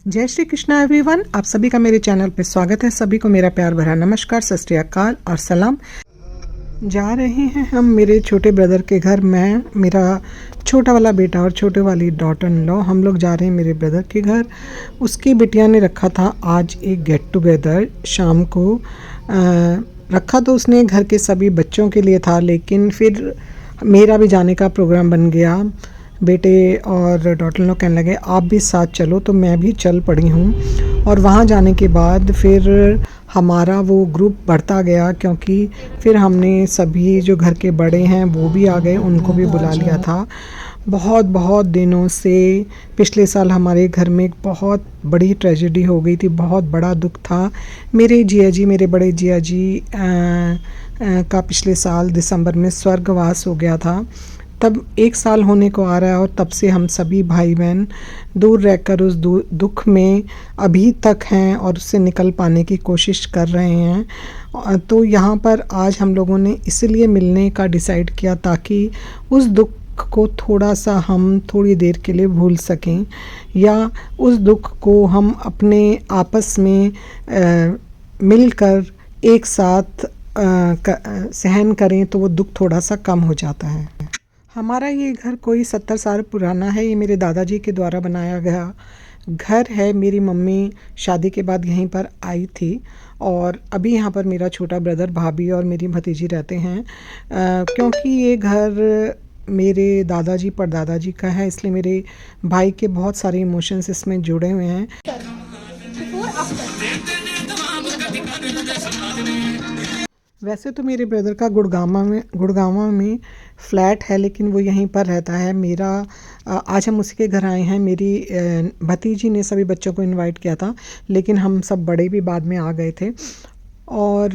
जय श्री कृष्णा एवरीवन, आप सभी का मेरे चैनल पे स्वागत है। सभी को मेरा प्यार भरा नमस्कार, सत श्री अकाल और सलाम। जा रहे हैं हम मेरे छोटे ब्रदर के घर। मैं, मेरा छोटा वाला बेटा और छोटे वाली डॉटर इन लॉ, हम लोग जा रहे हैं मेरे ब्रदर के घर। उसकी बिटिया ने रखा था आज एक गेट टुगेदर शाम को। रखा तो उसने घर के सभी बच्चों के लिए था, लेकिन फिर मेरा भी जाने का प्रोग्राम बन गया। बेटे और डॉटर लोग कहने लगे आप भी साथ चलो, तो मैं भी चल पड़ी हूँ। और वहाँ जाने के बाद फिर हमारा वो ग्रुप बढ़ता गया, क्योंकि फिर हमने सभी जो घर के बड़े हैं वो भी आ गए, उनको भी बुला लिया था। बहुत बहुत दिनों से पिछले साल हमारे घर में एक बहुत बड़ी ट्रेजेडी हो गई थी, बहुत बड़ा दुख था। मेरे जिया जी, मेरे बड़े जिया जी का पिछले साल दिसंबर में स्वर्गवास हो गया था। तब 1 साल होने को आ रहा है और तब से हम सभी भाई बहन दूर रहकर उस दुख में अभी तक हैं और उससे निकल पाने की कोशिश कर रहे हैं। तो यहाँ पर आज हम लोगों ने इसलिए मिलने का डिसाइड किया ताकि उस दुख को थोड़ा सा हम थोड़ी देर के लिए भूल सकें, या उस दुख को हम अपने आपस में मिलकर एक साथ सहन करें तो वो दुख थोड़ा सा कम हो जाता है। हमारा ये घर कोई 70 साल पुराना है। ये मेरे दादाजी के द्वारा बनाया गया घर है। मेरी मम्मी शादी के बाद यहीं पर आई थी और अभी यहाँ पर मेरा छोटा ब्रदर, भाभी और मेरी भतीजी रहते हैं। क्योंकि ये घर मेरे दादाजी परदादाजी का है, इसलिए मेरे भाई के बहुत सारे इमोशंस इसमें जुड़े हुए हैं। वैसे तो मेरे ब्रदर का गुड़गांव में फ़्लैट है, लेकिन वो यहीं पर रहता है। मेरा आज हम उसी के घर आए हैं। मेरी भतीजी ने सभी बच्चों को इनवाइट किया था, लेकिन हम सब बड़े भी बाद में आ गए थे। और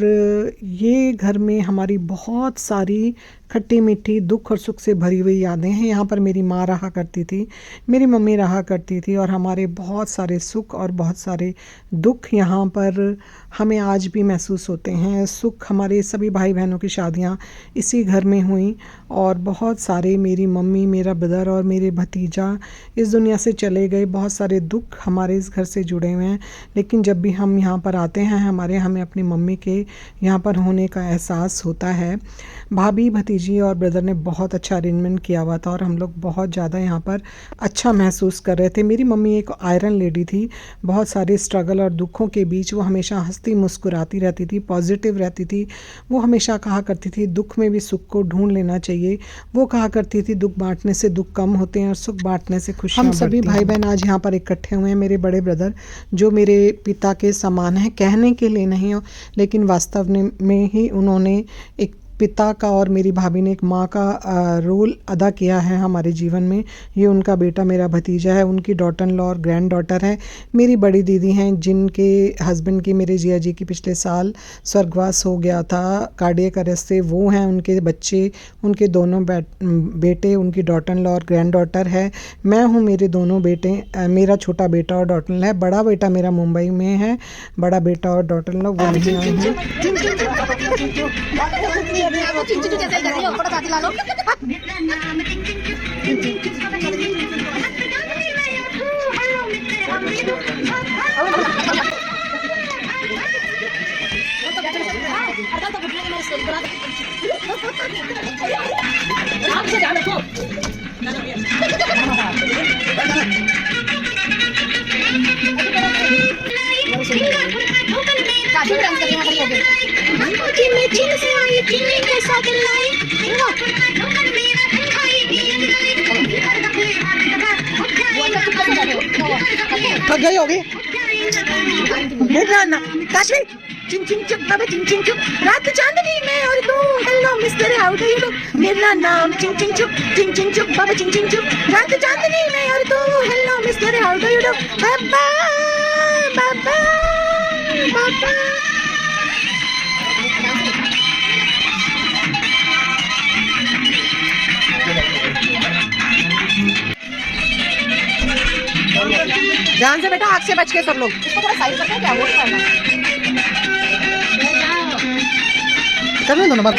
ये घर में हमारी बहुत सारी खट्टी मीठी दुख और सुख से भरी हुई यादें हैं। यहाँ पर मेरी माँ रहा करती थी, मेरी मम्मी रहा करती थी, और हमारे बहुत सारे सुख और बहुत सारे दुख यहाँ पर हमें आज भी महसूस होते हैं। सुख, हमारे सभी भाई बहनों की शादियाँ इसी घर में हुई, और बहुत सारे, मेरी मम्मी, मेरा ब्रदर और मेरे भतीजा इस दुनिया से चले गए। बहुत सारे दुख हमारे इस घर से जुड़े हुए हैं, लेकिन जब भी हम यहाँ पर आते हैं हमें अपनी मम्मी के यहाँ पर होने का एहसास होता है। भाभी, भतीजी और ब्रदर ने बहुत अच्छा अरेंजमेंट किया हुआ था और हम लोग बहुत ज़्यादा यहाँ पर अच्छा महसूस कर रहे थे। मेरी मम्मी एक आयरन लेडी थी। बहुत सारे स्ट्रगल और दुखों के बीच वो हमेशा हंसती मुस्कुराती रहती थी, पॉजिटिव रहती थी। वो हमेशा कहा करती थी दुख में भी सुख को ढूंढ लेना चाहिए। वो कहा करती थी दुख बांटने से दुख कम होते हैं और सुख बांटने से खुशियाँ बढ़ती हैं। हम सभी भाई बहन आज यहाँ पर इकट्ठे हुए हैं। मेरे बड़े ब्रदर जो मेरे पिता के समान हैं, कहने के लिए नहीं हो, लेकिन वास्तव में ही उन्होंने एक पिता का और मेरी भाभी ने एक माँ का रोल अदा किया है हमारे जीवन में। ये उनका बेटा, मेरा भतीजा है, उनकी डॉटर इन लॉ और ग्रैंड डॉटर है। मेरी बड़ी दीदी हैं जिनके हस्बैंड की, मेरे जिया जी की पिछले साल स्वर्गवास हो गया था कार्डियक अरेस्ट से। वो हैं, उनके बच्चे, उनके दोनों बेटे, उनकी डॉटर इन लॉ और ग्रैंड डॉटर है। मैं हूँ, मेरे दोनों बेटे, मेरा छोटा बेटा और डॉटर इन लॉ है। बड़ा बेटा मेरा मुंबई में है, बड़ा बेटा और डॉटर इन लॉ वो नहीं आए हैं। चिंचू जैसे कर रही हो, फोटो साथ ला लो। आप से ध्यान रखो। थक गई होगी ना काश्मीर। चिंग चिंग चुप बाबा, चिंग चिंग चुप, रात चांदनी में और तू, hello mister how do you do, मेरा नाम चिंग चिंग चुप, चिंग चिंग चुप बाबा, चिंग चिंग चुप, रात चांदनी में और तू, hello mister how do you do, बाबा बाबा बाबा। ध्यान से बेटा, आग से बच के सब लोग। इसको थोड़ा साइड करते हैं क्या, वो करना करने दो ना बात।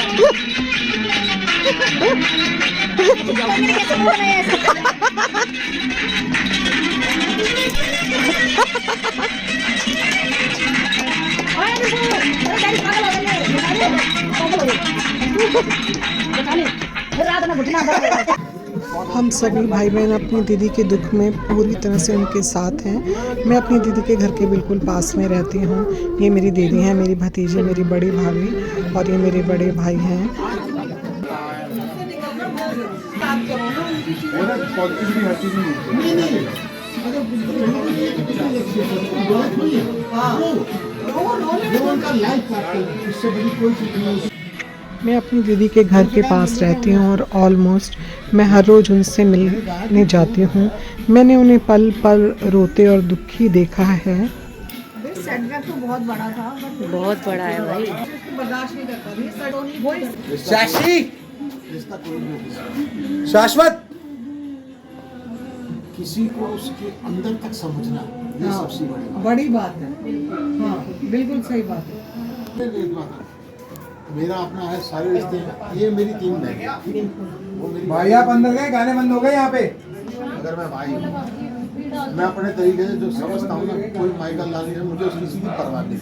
हम सभी भाई बहन अपनी दीदी के दुख में पूरी तरह से उनके साथ हैं। मैं अपनी दीदी के घर के बिल्कुल पास में रहती हूँ। ये मेरी दीदी हैं, मेरी भतीजी, मेरी बड़ी भाभी और ये मेरे बड़े भाई हैं। मैं अपनी दीदी के घर के पास रहती हूँ और ऑलमोस्ट मैं हर रोज़ उनसे मिलने जाती हूँ। मैंने उन्हें पल पल रोते और दुखी देखा है। सेटबैक तो बहुत बड़ा था, बहुत बड़ा है भाई। बर्दाश्त नहीं कर पाती। शाशी शाश्वत किसी को उसके अंदर तक समझना ये सबसे बड़ी बात है। हाँ, बिल्कुल सही बात है। एक बात है, मेरा अपना है, सारे रिश्ते हैं, ये मेरी टीम है। वो मेरी भाई आप अंदर गए, गाने बंद हो गए यहाँ पे। अगर मैं भाई हूँ, मैं अपने तरीके से जो समझता हूँ ना, कोई माइकल लाली है, मुझे उसकी किसी की परवाह नहीं।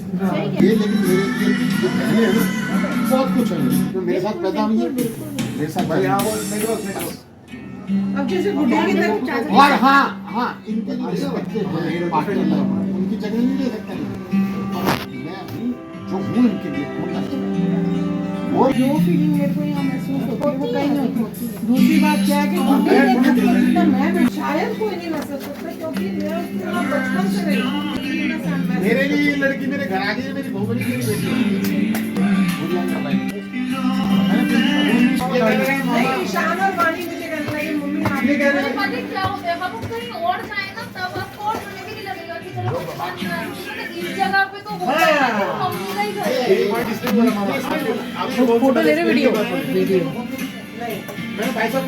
ये लेकिन मेरे जो बहनें हैं ना, बहुत कुछ है जो मेरे साथ पैदा हुई है, मेरे साथ भाई हाँ भाई। बोल, नहीं बोल, नहीं बोल। अब जैसे गुड्डा की तरह और हाँ इनके लिए रिस्पेक्ट है, पार्टनर है, उनकी जगह नहीं ले सकता मैं हूँ जो हूँ इनके लिए होना चाहिए। और जो फीलिंग मेरे को यहाँ महसूस होती है वो कहीं नहीं होती है। दूसरी बात क्या है कि मैं शायद कोई नहीं रह सकता क्योंकि मेरा पूरा बचपन से रही। मेरे लिए ये लड़की मेरे घर आ गई है, मेरी बहू बनी, मेरी बेटी। ईशान और वाणी मुझे कहने लगे मम्मी आपने कह रहे पता है क्या होता है, हम कहीं और जाए ना तब आपको और हमें भी नहीं लगेगा कि चलो इस जगह पे तो होता है, तो हम नहीं गए। फोटो ले रहे वीडियो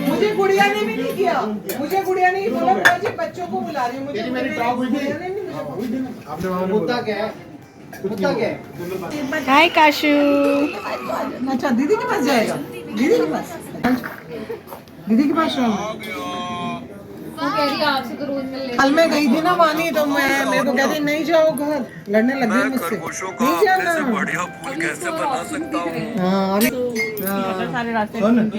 मुझे गुड़िया ने भी नहीं किया। मुझे गुड़िया ने बोला मुझे बच्चों को बुला रही हूँ। मुझे मेरी टॉप हुई थी। गुड़िया ने भी मुझे मुद्दा क्या है? मुद्दा क्या है? हाय काशू। अच्छा दीदी के पास जाएगा। दीदी के पास दीदी के पास वो कह रही है आपसे तो रोज मिल कल मैं गई थी ना वानी, तो मैं मेरे को कहती नहीं जाओ घर, लड़ने लग गई मुझसे। नहीं जाना। हाँ सारे रास्ते सुन मत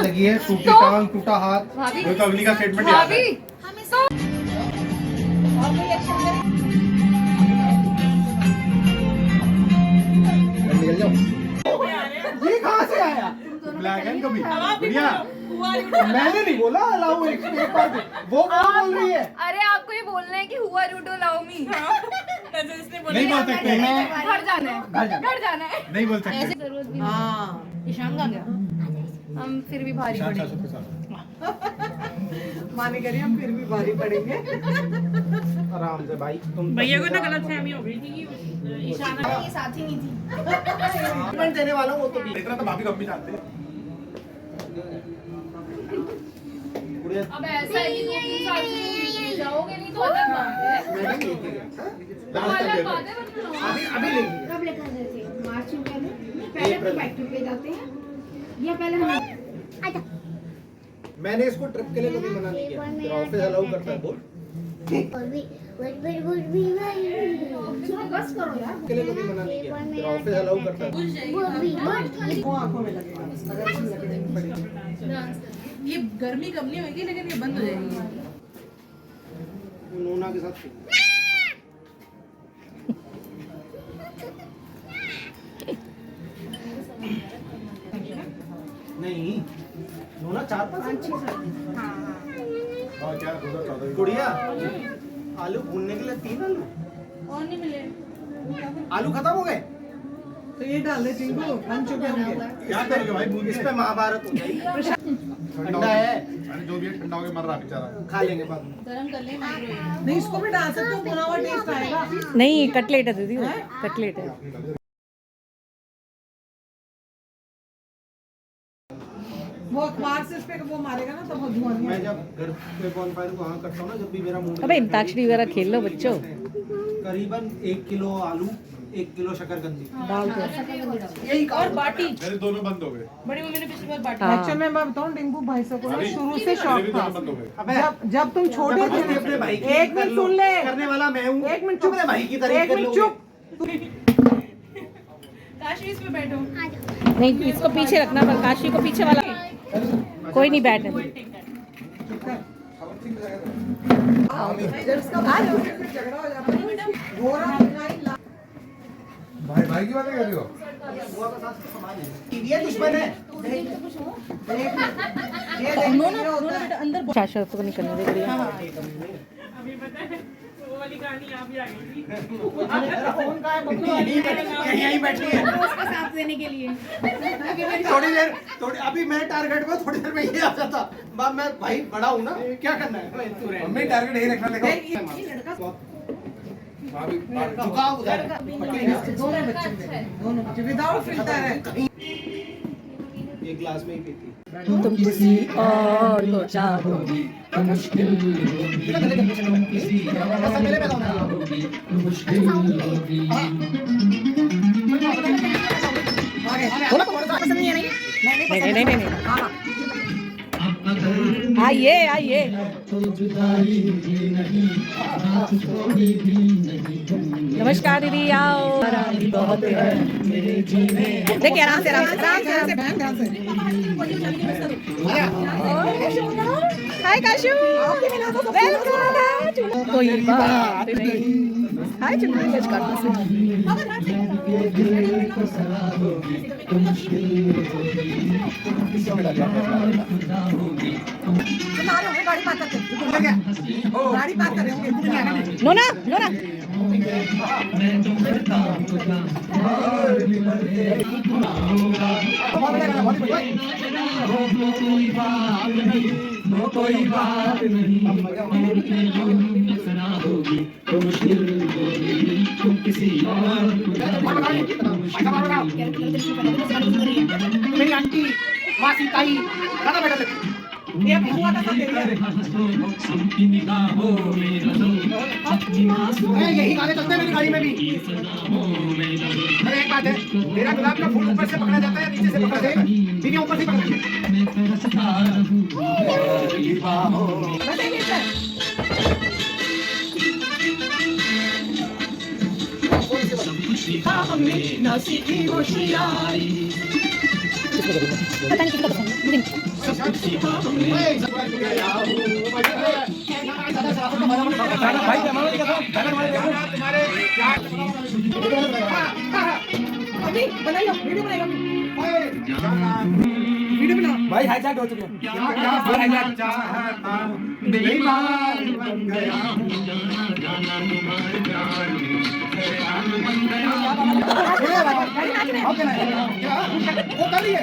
लगी है, टूटी टांग टूटा हाथ। भाभी वो तो अगली का स्टेटमेंट याद है। भाभी निकल जाओ। ये कहाँ से आया? ब्लैक एंड कभी बढ़िया। मैंने नहीं बोला अलाउ एक बार वो बोल रही है। अरे आपको ये बोलना है कि हुआ रूटो लाओ मी। नहीं बोल सकते हैं, घर जाना है, घर जाना है। नहीं बोल सकते। ऐसे जरूरत भी नहीं। हाँ ईशान का क्या, हम फिर भी भारी शान पड़ेंगे। शाश्वत के साथ मानी करिए हम फिर भी भारी पड़ेंगे। आराम से भाई। तुम भैया को ना गलत फहमी हो गई थी कि ईशान ये साथ ही नहीं थी। कमेंट देने वाला हूँ वो तो इतना तो भाभी कम भी जानते हैं। अब ऐसा है कि 2-3 साल से जाओगे नहीं तो अलग बात है। तो अलग बात है वरना अभी लेंगे। कब लेकर गए थे? मार्च में पहले अपने फैक्ट्री पे जाते हैं या पहले हम आजा मैंने इसको ट्रिप के लिए कभी मना नहीं किया। तेरा ऑफिस अलाउ करता है बोल। और भी बस करो यार के लिए कभी मना नहीं किया। तेरा ऑफिस अलाउ करता है। वो आंखों में लगेगा अगर इसमें लगेगी पड़ेगी। ये गर्मी कम नहीं होगी लेकिन ये बंद हो जाएगी। नोना के साथ नहीं नोना 4-5 हाँ क्या गुड़िया आलू भूनने के लिए 3 आलू और नहीं मिले। आलू खत्म हो गए। तो ये डाल दे टिंकू, बन चुके होंगे। क्या करोगे भाई? भूल इस पे महाभारत हो जाएगी। ठंडा है, अरे जो भी है ठंडा होके मर रहा बेचारा। खा लेंगे बाद में। गरम कर ले माइक्रोवेव। नहीं इसको भी डाल सकते हो, भुना हुआ टेस्ट आएगा। नहीं कटलेट है दीदी, वो कटलेट है। वो अखबार से इस पे वो मारेगा ना तब वो धुआं नहीं मैं आएगा। जब घर पे बॉनफायर को वहाँ करता हूँ ना, जब भी मेरा मूड अबे अंताक्षरी वगैरह खेल लो बच्चों। करीबन 1 किलो आलू 1 किलो शकरकंदी डाल के यही और बाटी मेरे दोनों बंद हो गए बड़ी मम्मी ने पिछली बार बाटी एक्चुअल में मैं बताऊं डिंगू भाई साहब को ना शुरू से शौक मेरे भी था। दोनों बंद हो गए। अबे जब तुम छोटे थे जबरदस्ती अपने भाई की एक कर मिनट लो। सुन ले, करने वाला मैं हूँ। एक मिनट तुम चुप, अपने भाई की तारीफ एक कर मिनट लोगे। चुप। काशी इस पे बैठो नहीं इसको पीछे रखना पर काशी को पीछे वाला कोई नहीं बैठे झगड़ा हो जाता है घोड़ा बनाई ला- भाई भाई की बातें कर रही हो? ये दुश्मन है। ये देखो अंदर शाशा तो नहीं करने दे बढ़िया अभी पता है वो वाली कहानी आप ही आ गई थी। फोन कहाँ है बबलू? यहीं बैठी है। उसका साथ देने के लिए थोड़ी अभी मैं टारगेट में थोड़ी देर में ये आ जाता। बाप मैं भाई बड़ा हूँ ना, क्या करना है? तू रह। मम्मी टारगेट यही रखना देखो। झुकाओ उधर। दोनों बच्चे विदाउट फिल्टर है। एक ग्लास में ही पीती। तुम किसी और को चाहोगी तो मुश्किल नहीं नहीं नहीं नहीं आइए आइए नमस्कार दीदी आओ बहुत देखिए आराम से ध्यान से हाय काशू वेलकम कोई बात नहीं हाय गाड़ी पार करेंगे नोना नोना मेरी आंटी मासी ताई दादा बेटा ये बुआ का साथ यही गाने चलते हैं मेरी गाड़ी में भी। अरे एक बात है, मेरा गुलाब का फूल ऊपर से पकड़ा जाता है, नीचे से पकड़ा जाता है। ठीक है, ऊपर से पकड़ा अभी बनाइए वीडियो बनाइए वीडियो बना भाई हाईजैक हो चुके हैं। वो कर रही है।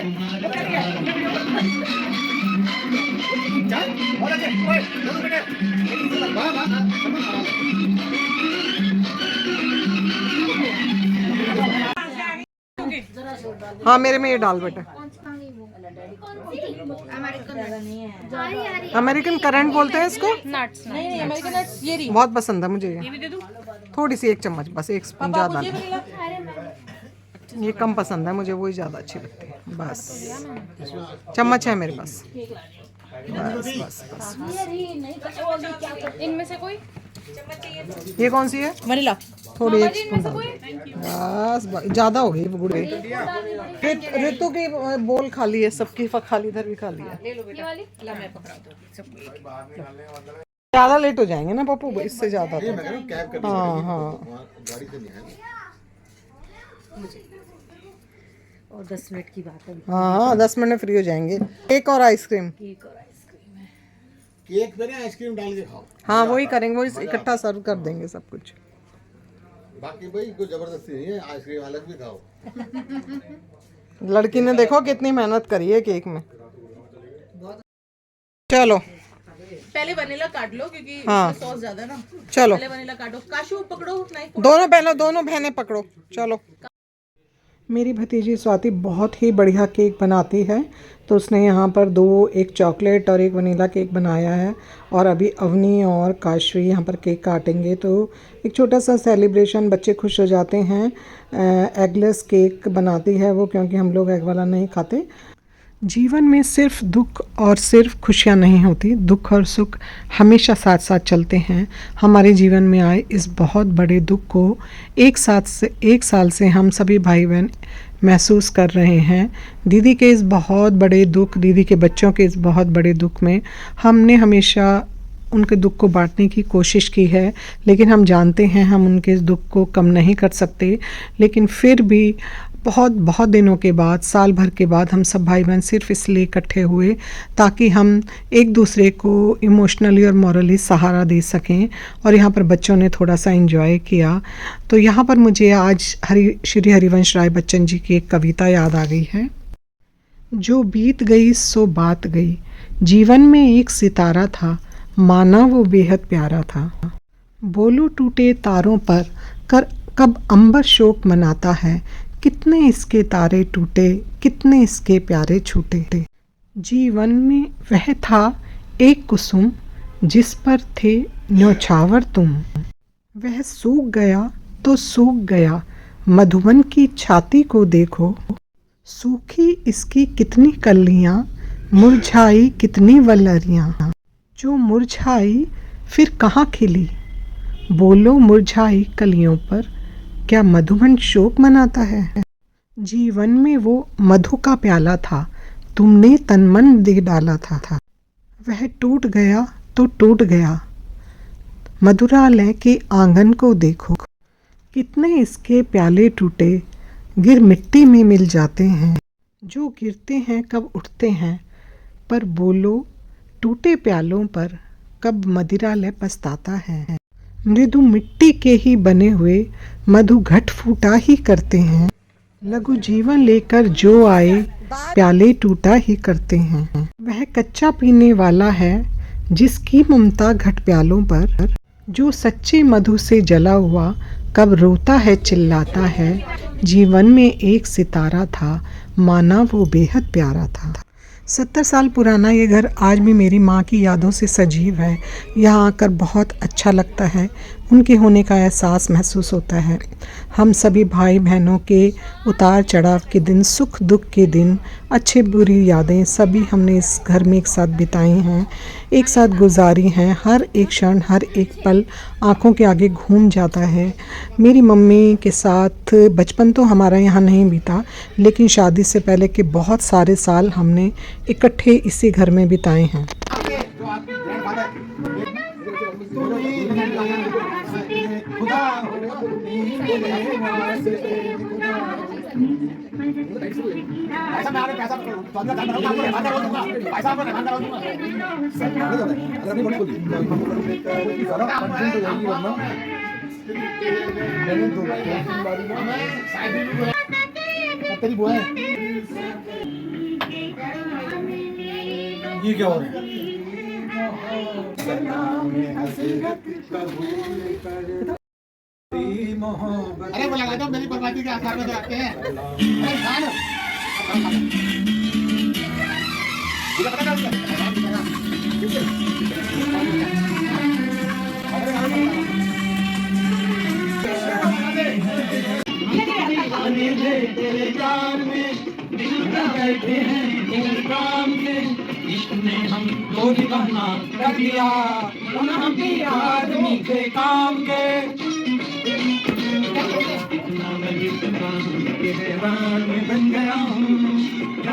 बहुत अच्छे। ओए, दोनों बेटे। वाह, वाह, हाँ मेरे में ये डाल बेटा अमेरिकन करंट बोलते हैं इसको नट्स नहीं नहीं अमेरिकन नट्स ये रही बहुत पसंद है मुझे ये भी दे दूं थोड़ी सी 1 चम्मच बस 1 स्पून ज़्यादा नहीं ये कम पसंद है मुझे वही ज़्यादा अच्छी लगती है बस चम्मच है मेरे पास बस बस बस इनमें से कोई ये कौन सी है वनीला थोड़ी 1 स्पून डाल बस ज़्यादा हो गई वो गुड़ गई ऋतु की बोल खाली है सबकी खाली इधर भी खाली है ये वाली ला मैं पकड़ा दूं ज़्यादा लेट हो जाएंगे ना पप्पू इससे ज़्यादा तो कैब कर हाँ हाँ गाड़ी से नहीं है। और 10 मिनट की बात है हाँ 10 मिनट में फ्री हो जाएंगे केक और आइसक्रीम केक और आइसक्रीम है केक पे ना आइसक्रीम डाल के खाओ। हाँ वही करेंगे वही इकट्ठा सर्व कर देंगे सब कुछ बाकी भाई कोई जबरदस्ती नहीं है, आइसक्रीम अलग भी खाओ। लड़की ने देखो कितनी मेहनत करी है केक में चलो पहले वनीला काट लो क्योंकि हाँ। इसमें सॉस ज्यादा है ना चलो पहले वनीला काटो काशू पकड़ो नाइफ दोनों बहनें पकड़ो चलो मेरी भतीजी स्वाति बहुत ही बढ़िया केक बनाती है, तो उसने यहाँ पर एक चॉकलेट और एक वनीला केक बनाया है और अभी अवनी और काशवी यहाँ पर केक काटेंगे। तो एक छोटा सा सेलिब्रेशन, बच्चे खुश हो जाते हैं। एगलेस केक बनाती है वो, क्योंकि हम लोग एग वाला नहीं खाते। जीवन में सिर्फ दुख और सिर्फ खुशियाँ नहीं होती, दुख और सुख हमेशा साथ साथ चलते हैं। हमारे जीवन में आए इस बहुत बड़े दुख को एक साल से हम सभी भाई बहन महसूस कर रहे हैं। दीदी के इस बहुत बड़े दुख, दीदी के बच्चों के इस बहुत बड़े दुख में हमने हमेशा उनके दुख को बांटने की कोशिश की है, लेकिन हम जानते हैं हम उनके इस दुख को कम नहीं कर सकते। लेकिन फिर भी बहुत दिनों के बाद, साल भर के बाद हम सब भाई बहन सिर्फ इसलिए इकट्ठे हुए ताकि हम एक दूसरे को इमोशनली और मॉरली सहारा दे सकें। और यहाँ पर बच्चों ने थोड़ा सा एंजॉय किया। तो यहाँ पर मुझे आज श्री हरिवंश राय बच्चन जी की एक कविता याद आ गई है। जो बीत गई सो बात गई, जीवन में एक सितारा था, माना वो बेहद प्यारा था। बोलो टूटे तारों पर कब अंबर शोक मनाता है, कितने इसके तारे टूटे, कितने इसके प्यारे छूटे। जीवन में वह था एक कुसुम, जिस पर थे न्योछावर तुम। वह सूख गया तो सूख गया, मधुबन की छाती को देखो। सूखी इसकी कितनी कलियां, मुरझाई कितनी वल्लरियां। जो मुरझाई फिर कहाँ खिली, बोलो मुरझाई कलियों पर क्या मधुबन शोक मनाता है। जीवन में वो मधु का प्याला था, तुमने तन मन दे डाला था। वह टूट गया तो टूट गया, मधुरालय के आंगन को देखो। कितने इसके प्याले टूटे, गिर मिट्टी में मिल जाते हैं। जो गिरते हैं कब उठते हैं, पर बोलो टूटे प्यालों पर कब मदिरालय पछताता है। मृदु मिट्टी के ही बने हुए मधु घट फूटा ही करते हैं। लघु जीवन लेकर जो आए, प्याले टूटा ही करते हैं। वह कच्चा पीने वाला है, जिसकी ममता घट प्यालों पर। जो सच्चे मधु से जला हुआ कब रोता है चिल्लाता है। जीवन में एक सितारा था, माना वो बेहद प्यारा था। 70 साल पुराना ये घर आज भी मेरी माँ की यादों से सजीव है। यहाँ आकर बहुत अच्छा लगता है, उनके होने का एहसास महसूस होता है। हम सभी भाई बहनों के उतार चढ़ाव के दिन, सुख दुख के दिन, अच्छे बुरी यादें सभी हमने इस घर में एक साथ बिताई हैं, एक साथ गुजारी हैं। हर एक क्षण, हर एक पल आँखों के आगे घूम जाता है। मेरी मम्मी के साथ बचपन तो हमारा यहाँ नहीं बीता, लेकिन शादी से पहले के बहुत सारे साल हमने इकट्ठे इसी घर में बिताए हैं। तेरी बुआ है, ये क्या हो रहा है? अरे वो लगा दो, मेरी बर्बादी के आसार में तो आते हैं। अरे खान मुझे पता तेरे प्यार में बैठे हैं काम से, इसने हमको दीवाना कर दिया, हम भी आदमी के काम के। बन गया हूँ,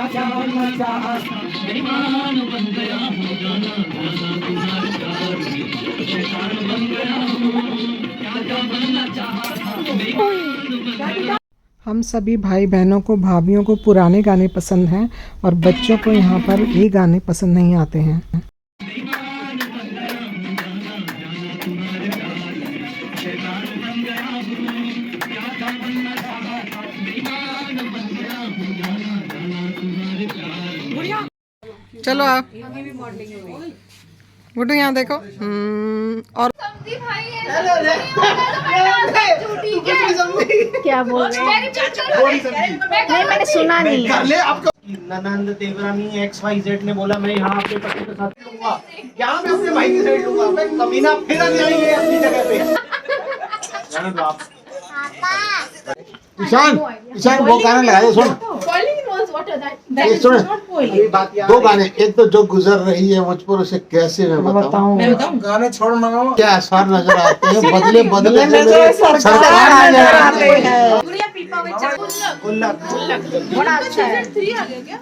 क्या बनना चाहा, बेईमान बन गया हूँ, शैतान बन गया हूँ, क्या बनना चाहा। हम सभी भाई बहनों को, भाभीयों को पुराने गाने पसंद हैं और बच्चों को यहाँ पर ये गाने पसंद नहीं आते हैं। चलो आप गुड्डू यहाँ देखो। और कि भाई ऐसा झूठी है। क्या बोल रहे हैं? नहीं मैंने सुना नहीं। ननंद देवरानी XYZ ने बोला मैं यहाँ आपके पति के साथ लूंगा, यहाँ मैं अपने भाई की साइड लूंगा। मैं कमीना फिर आ जाएंगे अपनी जगह पे। जाने दो आप। ईशान ईशान वो गाना लगा दो, सुन Boiling involves water. ये सुन अभी बात याद दो गाने, एक तो जो गुजर रही है मुझ पर उसे कैसे मैं बताऊं, गाने छोड़ ना। क्या आसार नजर आते हैं, बदले बदले में तो सरकार नजर आते हैं। बड़ा अच्छा है। 3 आ गया क्या?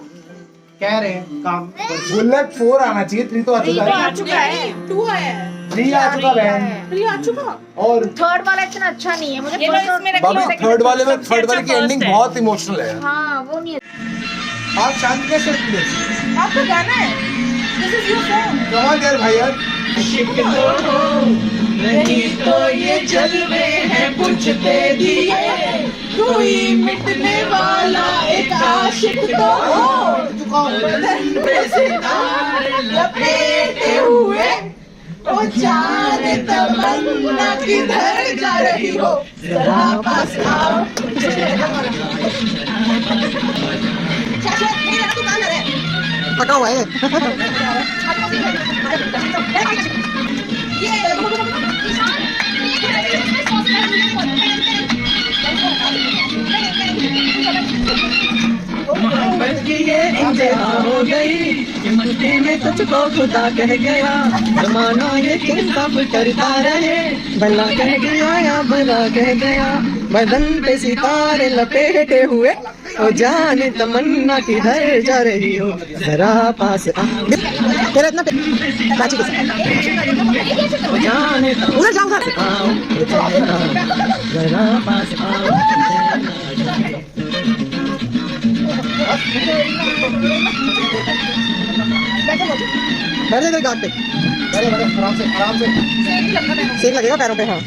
कह रहे हैं काम बुलेट 4 आना चाहिए, 3 तो आ चुका आ है। चुका है। 2 आया है। 3 आ चुका बहन। 3 आ चुका। और थर्ड वाला इतना अच्छा नहीं है मुझे। ये लो इसमें रख लो। भाभी थर्ड वाले की एंडिंग बहुत इमोशनल है। हाँ वो नहीं है। आप शांति कैसे रखते हैं? आपका गाना है। This is your song. कमाल यार भाई यार। नहीं तो ये जलवे हैं बुझते दिए, कोई मिटने वाला एक आशिक तो हो, बदन पे सितारे लपेटे हुए, ओ जाने तमन्ना किधर जा रही हो, जरा पास आओ मुझे। पका हुआ है। मोहब्बत की ये इंतहा हो गई, मुझे में तुझको खुदा कह गया, जमाना ये किसका करता रहे, भला कह गया या बुरा कह गया, बदन पे सितारे लपेटे हुए, ओ जाने तमन्ना किधर जा रही हो, जरा पास आ। तेरा इतना काची के साथ। ओ जाने उधर जाओ घर से। आओ जरा पास आओ। बैठ जा गाट पे। आराम से आराम से। सेक लगेगा पैरों पे। हाँ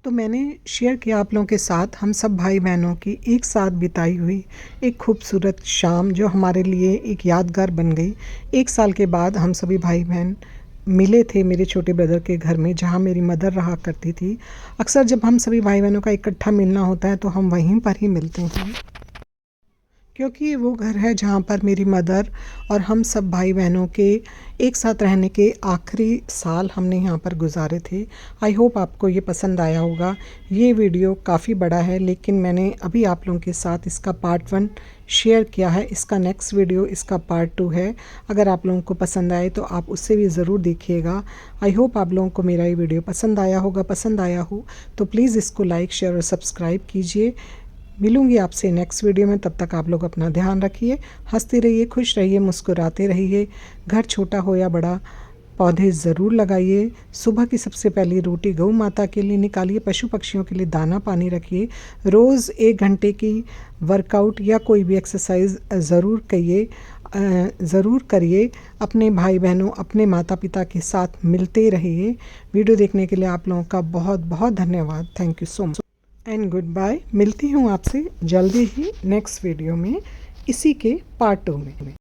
तो मैंने शेयर किया आप लोगों के साथ हम सब भाई बहनों की एक साथ बिताई हुई एक खूबसूरत शाम, जो हमारे लिए एक यादगार बन गई। 1 साल के बाद हम सभी भाई बहन मिले थे मेरे छोटे ब्रदर के घर में, जहाँ मेरी मदर रहा करती थी। अक्सर जब हम सभी भाई बहनों का इकट्ठा मिलना होता है तो हम वहीं पर ही मिलते हैं, क्योंकि वो घर है जहाँ पर मेरी मदर और हम सब भाई बहनों के एक साथ रहने के आखिरी साल हमने यहाँ पर गुजारे थे। आई होप आपको ये पसंद आया होगा। ये वीडियो काफ़ी बड़ा है, लेकिन मैंने अभी आप लोगों के साथ इसका पार्ट 1 शेयर किया है। इसका नेक्स्ट वीडियो इसका पार्ट 2 है। अगर आप लोगों को पसंद आए तो आप उससे भी ज़रूर देखिएगा। आई होप आप लोगों को मेरा ये वीडियो पसंद आया होगा। पसंद आया हो तो प्लीज़ इसको लाइक शेयर और सब्सक्राइब कीजिए। मिलूंगी आपसे नेक्स्ट वीडियो में। तब तक आप लोग अपना ध्यान रखिए, हंसते रहिए, खुश रहिए, मुस्कुराते रहिए। घर छोटा हो या बड़ा, पौधे ज़रूर लगाइए। सुबह की सबसे पहली रोटी गौ माता के लिए निकालिए, पशु पक्षियों के लिए दाना पानी रखिए। रोज़ 1 घंटे की वर्कआउट या कोई भी एक्सरसाइज ज़रूर करिए। अपने भाई बहनों, अपने माता पिता के साथ मिलते रहिए। वीडियो देखने के लिए आप लोगों का बहुत बहुत धन्यवाद। Thank you so much and good bye. मिलती हूँ आपसे जल्दी ही नेक्स्ट वीडियो में, इसी के पार्ट 2 में।